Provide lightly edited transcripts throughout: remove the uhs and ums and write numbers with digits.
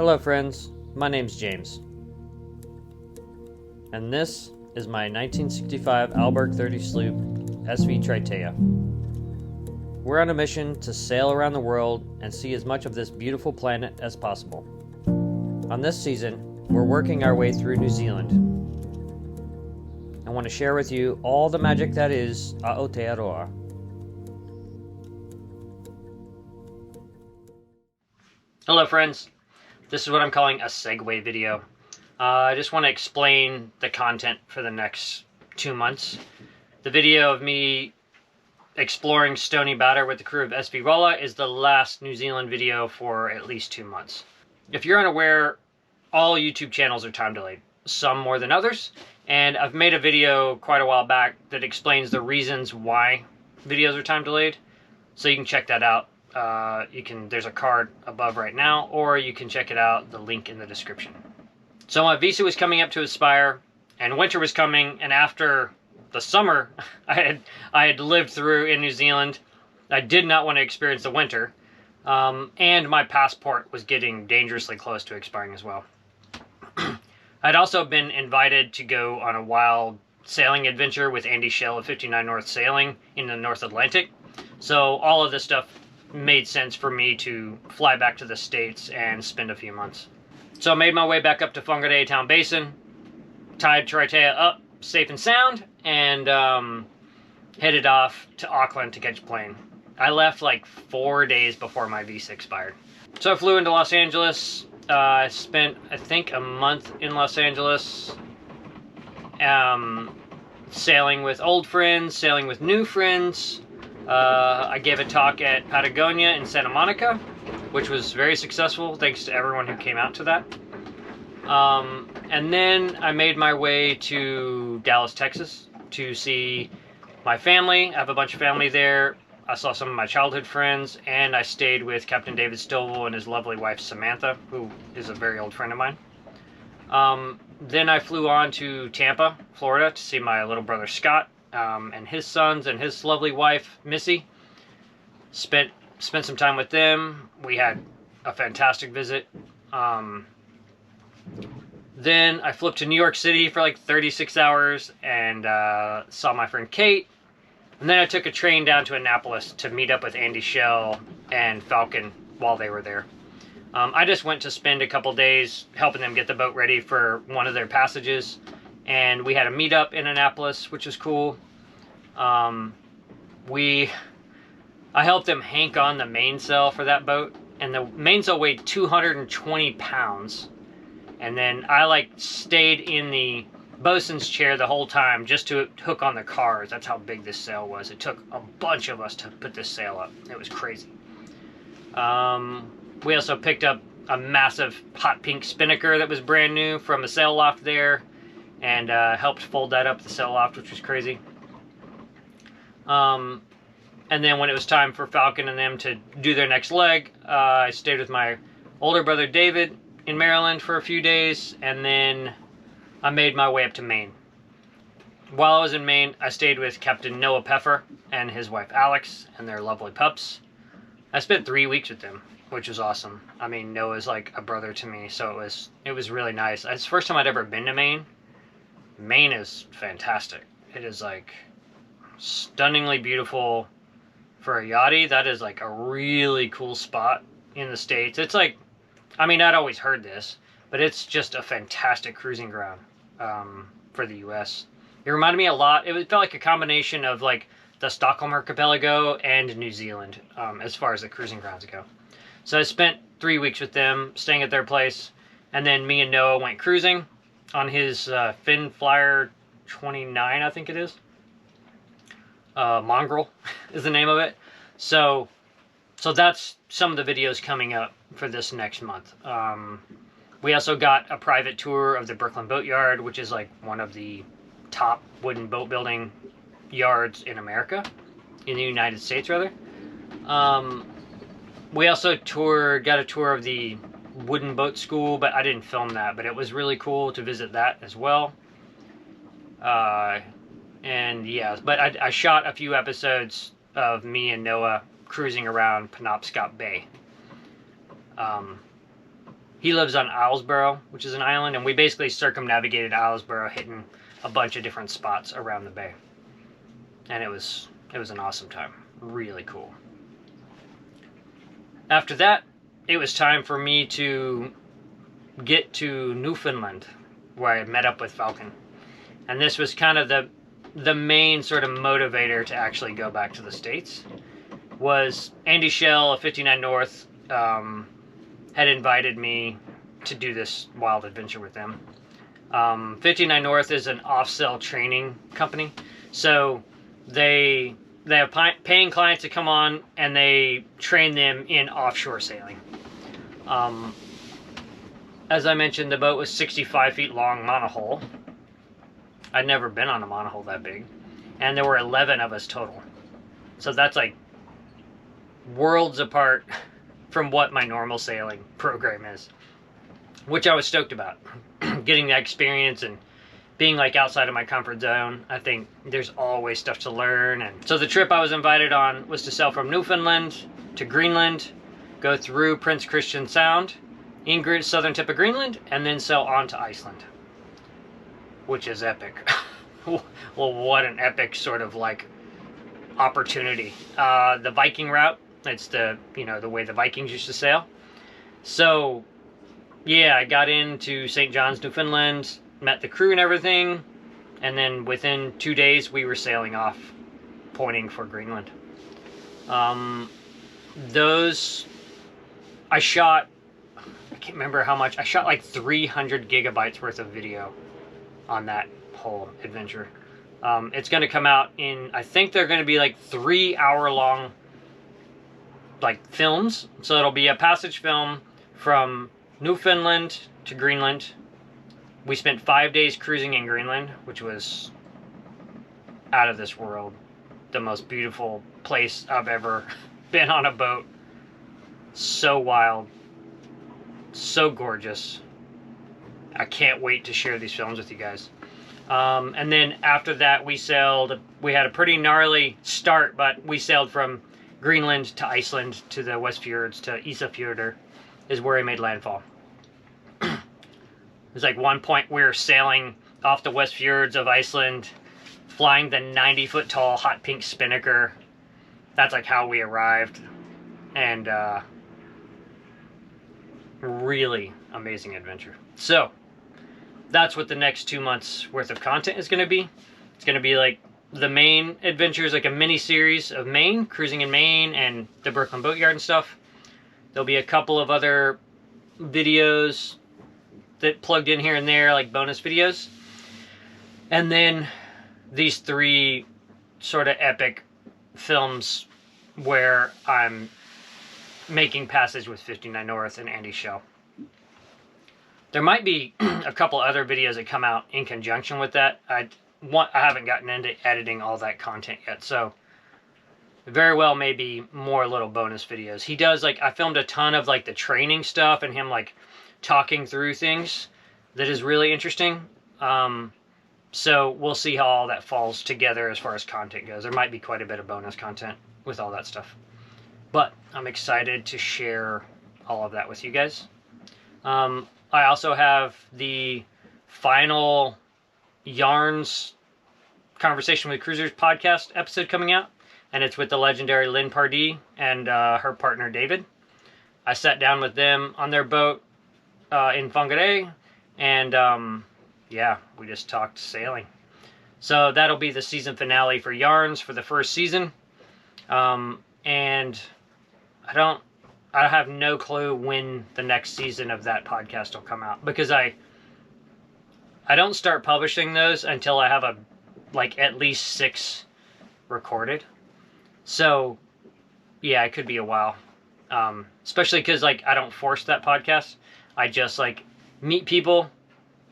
Hello friends, my name's James, and this is my 1965 Alberg 30 sloop SV Triteia. We're on a mission to sail around the world and see as much of this beautiful planet as possible. On this season, we're working our way through New Zealand. I want to share with you all the magic that is Aotearoa. Hello friends, this is what I'm calling a segue video. I just want to explain the content for the next 2 months. The video of me exploring Stony Batter with the crew of SV Rolla is the last New Zealand video for at least 2 months. If you're unaware, all YouTube channels are time delayed, some more than others, and I've made a video quite a while back that explains the reasons why videos are time delayed, so you can check that out. There's a card above right now, or you can check it out, the link in the description. So my visa was coming up to expire, and winter was coming, and after the summer I had lived through in New Zealand, I did not want to experience the winter, and my passport was getting dangerously close to expiring as well. I'd also been invited to go on a wild sailing adventure with Andy Shell of 59 North Sailing in the North Atlantic, so all of this stuff made sense for me to fly back to the States and spend a few months. So I made my way back up to Whangarei Town Basin, tied Triteia up safe and sound, and headed off to Auckland to catch a plane. I left like 4 days before my visa expired. So I flew into Los Angeles. I spent, I think, a month in Los Angeles, sailing with old friends, sailing with new friends. I gave a talk at Patagonia in Santa Monica, which was very successful, thanks to everyone who came out to that. And then I made my way to Dallas, Texas to see my family. I have a bunch of family there. I saw some of my childhood friends, and I stayed with Captain David Stovall and his lovely wife Samantha, who is a very old friend of mine. Then I flew on to Tampa, Florida to see my little brother Scott, and his sons and his lovely wife Missy. Spent some time with them. We had a fantastic visit. Then I flew up to New York City for like 36 hours and saw my friend Kate. And then I took a train down to Annapolis to meet up with Andy Shell and Falcon while they were there. I just went to spend a couple days helping them get the boat ready for one of their passages. And we had a meetup in Annapolis, which was cool. I helped them hank on the mainsail for that boat, and the mainsail weighed 220 pounds. And then I stayed in the bosun's chair the whole time just to hook on the cars. That's how big this sail was. It took a bunch of us to put this sail up. It was crazy. We also picked up a massive hot pink spinnaker that was brand new from a sail loft there, and helped fold that up the sail loft, which was crazy. And then when it was time for Falcon and them to do their next leg, I stayed with my older brother David in Maryland for a few days, and then I made my way up to Maine. While I was in Maine, I stayed with Captain Noah Peffer and his wife Alex and their lovely pups. I spent 3 weeks with them, which was awesome. I mean, Noah's like a brother to me, so it was really nice. It's the first time I'd ever been to Maine. Maine is fantastic. It is like stunningly beautiful for a yachty. That is like a really cool spot in the States. It's like, I mean, I'd always heard this, but it's just a fantastic cruising ground for the U.S. It reminded me a lot. It felt like a combination of like the Stockholm Archipelago and New Zealand as far as the cruising grounds go. So I spent 3 weeks with them, staying at their place, and then me and Noah went cruising on his Fin Flyer 29, I think it is. Mongrel is the name of it. So that's some of the videos coming up for this next month. We also got a private tour of the Brooklyn Boat Yard, which is like one of the top wooden boat building yards in America, in the United States rather. We also got a tour of the wooden boat school, but I didn't film that, but it was really cool to visit that as well. And yeah, but I shot a few episodes of me and Noah cruising around Penobscot Bay. He lives on Islesboro, which is an island, and we basically circumnavigated Islesboro, hitting a bunch of different spots around the bay. And it was an awesome time. Really cool. After that, it was time for me to get to Newfoundland, where I met up with Falcon. And this was kind of the main sort of motivator to actually go back to the States. Was Andy Shell of 59 North had invited me to do this wild adventure with them. 59 North is an off-sale training company, so they have paying clients to come on and they train them in offshore sailing. As I mentioned, the boat was 65 feet long monohull. I'd never been on a monohull that big, and there were 11 of us total. So that's like worlds apart from what my normal sailing program is, which I was stoked about. Getting that experience and being like outside of my comfort zone. I think there's always stuff to learn. And so the trip I was invited on was to sail from Newfoundland to Greenland, go through Prince Christian Sound in southern tip of Greenland, and then sail on to Iceland, which is epic. Well, what an epic sort of like opportunity. The Viking route, it's the way the Vikings used to sail. So yeah, I got into St. John's, Newfoundland, met the crew and everything, and then within 2 days we were sailing off, pointing for Greenland. I can't remember how much, I shot like 300 gigabytes worth of video on that whole adventure. It's going to come out in, I think they're going to be like 3-hour-long like films. So it'll be a passage film from Newfoundland to Greenland. We spent 5 days cruising in Greenland, which was out of this world. The most beautiful place I've ever been on a boat. So wild. So gorgeous. I can't wait to share these films with you guys. And then after that we had a pretty gnarly start, but we sailed from Greenland to Iceland to the West Fjords to Isafjordur is where he made landfall. There's like one point we were sailing off the West Fjords of Iceland, flying the 90-foot tall hot pink spinnaker. That's like how we arrived. And really amazing adventure. So that's what the next 2 months worth of content is going to be. It's going to be like the Maine adventures, like a mini series of Maine, cruising in Maine and the Brooklyn Boatyard and stuff. There'll be a couple of other videos that plugged in here and there, like bonus videos. And then these 3 sort of epic films where I'm making passage with 59 North and Andy Shell. There might be a couple other videos that come out in conjunction with that. I haven't gotten into editing all that content yet, so very well maybe more little bonus videos. He does, like, I filmed a ton of like the training stuff and him like talking through things that is really interesting. So we'll see how all that falls together as far as content goes. There might be quite a bit of bonus content with all that stuff, but I'm excited to share all of that with you guys. I also have the final Yarns Conversation with Cruisers podcast episode coming out, and it's with the legendary Lynn Pardee and her partner David. I sat down with them on their boat in Whangarei, and yeah, we just talked sailing. So that'll be the season finale for Yarns for the first season. And I have no clue when the next season of that podcast will come out, because I don't start publishing those until I have at least 6 recorded. So yeah, it could be a while. Especially because I don't force that podcast. I just meet people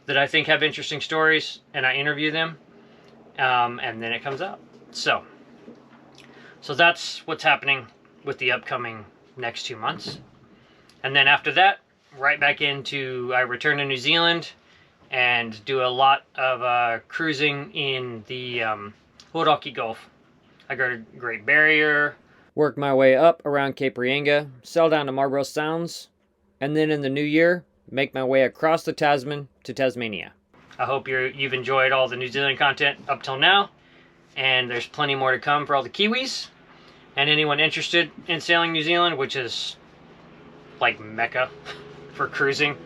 that I think have interesting stories and I interview them. And then it comes out. So that's what's happening with the upcoming next 2 months. And then after that, right back into, I return to New Zealand and do a lot of cruising in the Hauraki Gulf. I go to Great Barrier, work my way up around Cape Reinga, sail down to Marlborough Sounds, and then in the new year, make my way across the Tasman to Tasmania. I hope you've enjoyed all the New Zealand content up till now, and there's plenty more to come for all the Kiwis and anyone interested in sailing New Zealand, which is like Mecca for cruising.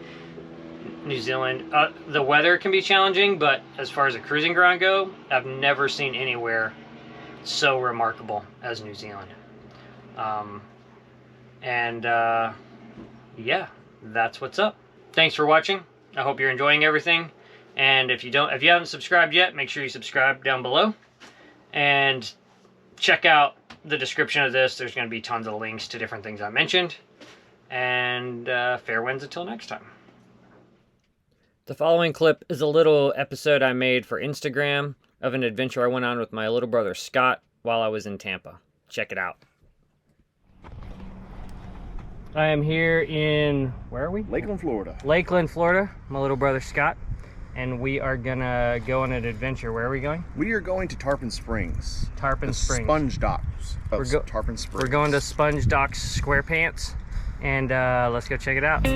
New Zealand, the weather can be challenging, but as far as a cruising ground go, I've never seen anywhere so remarkable as New Zealand. Yeah, that's what's up. Thanks for watching. I hope you're enjoying everything. And if you haven't subscribed yet, make sure you subscribe down below. And check out the description of this. There's going to be tons of links to different things I mentioned. And fair winds until next time. The following clip is a little episode I made for Instagram of an adventure I went on with my little brother Scott while I was in Tampa. Check it out. I am here in, where are we? Lakeland, Florida. Lakeland, Florida. My little brother Scott. And we are gonna go on an adventure. Where are we going? We are going to Tarpon Springs. Tarpon Springs. Sponge Docks of Tarpon Springs. We're going to Sponge Docks SquarePants. And let's go check it out.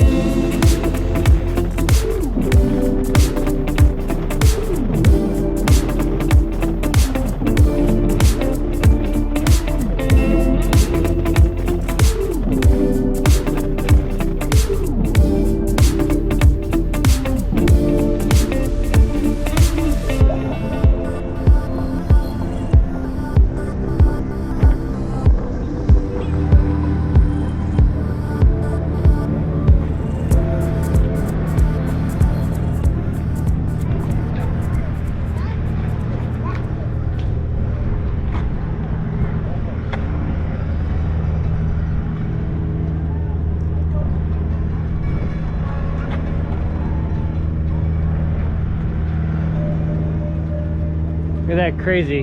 Look at that crazy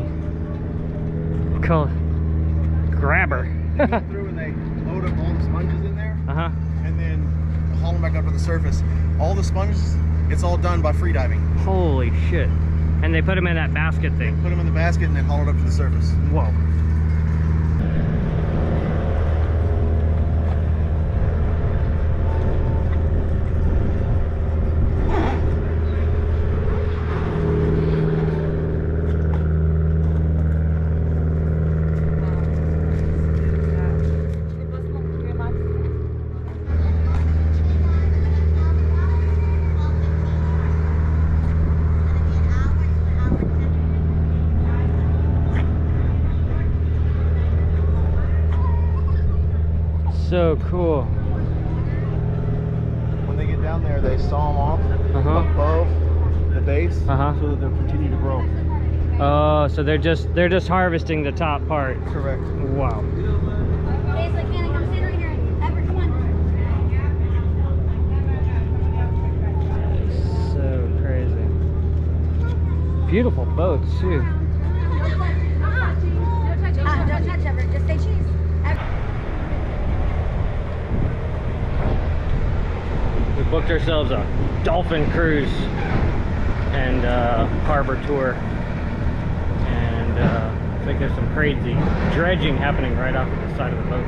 grabber. They go through and they load up all the sponges in there, and then haul them back up to the surface. All the sponges, it's all done by free diving. Holy shit. And they put them in that basket thing. Put them in the basket and then haul it up to the surface. Whoa. So cool. When they get down there, they saw them off above the base so that they'll continue to grow. Oh, so they're just harvesting the top part. Correct. Wow. So crazy. Beautiful boats too. Don't touch ever, just say cheese. We booked ourselves a dolphin cruise and harbor tour, and I think there's some crazy dredging happening right off to the side of the boat.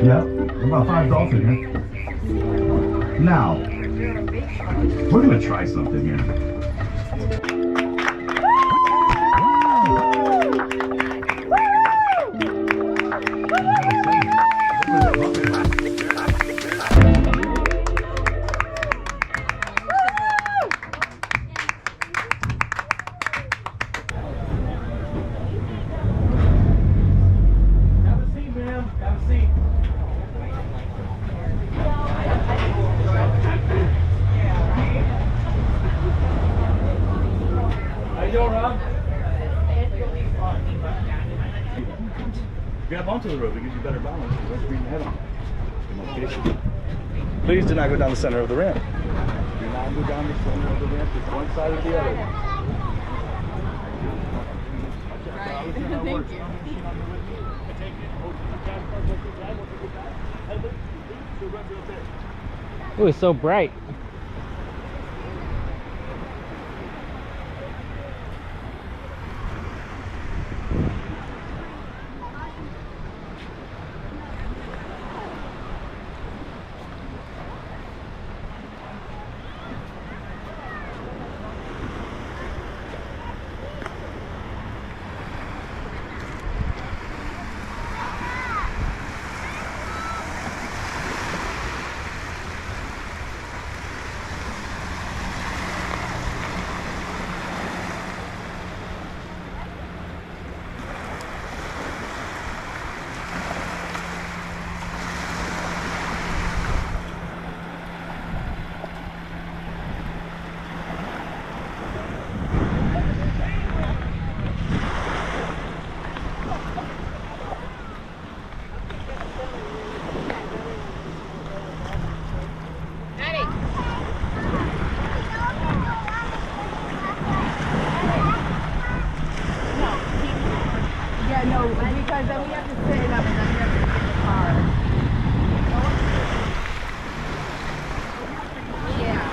Yeah, about 5 dolphins here. Now, we're gonna try something here. Grab onto the rope, it gives you better balance. You don't scream your head on. Please do not go down the center of the ramp. Do not go down the center of the ramp, just one side or the other. Thank you. Ooh, it's so bright. Because then we have to sit it up and then we have to get the car. Yeah.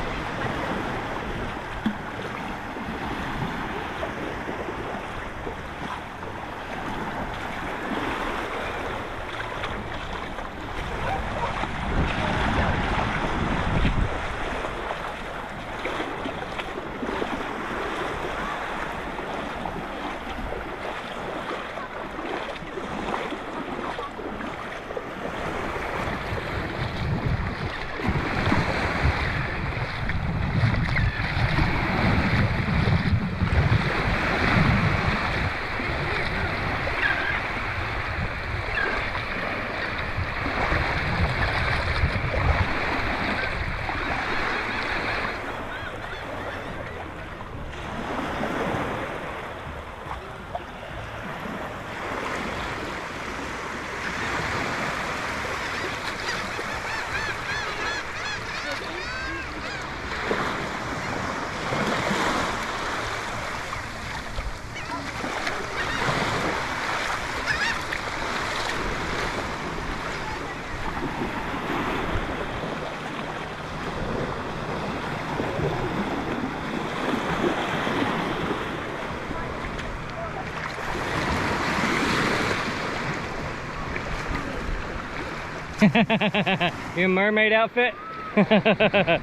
Your mermaid outfit? Can't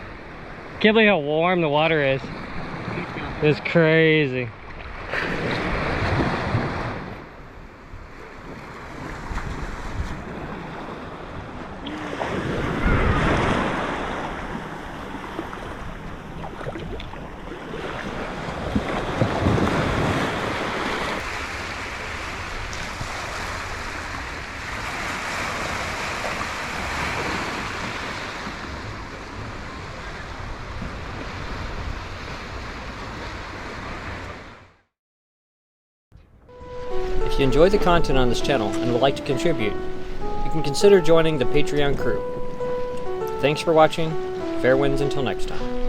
believe how warm the water is. It's crazy. If you enjoy the content on this channel and would like to contribute, you can consider joining the Patreon crew. Thanks for watching. Fair winds until next time.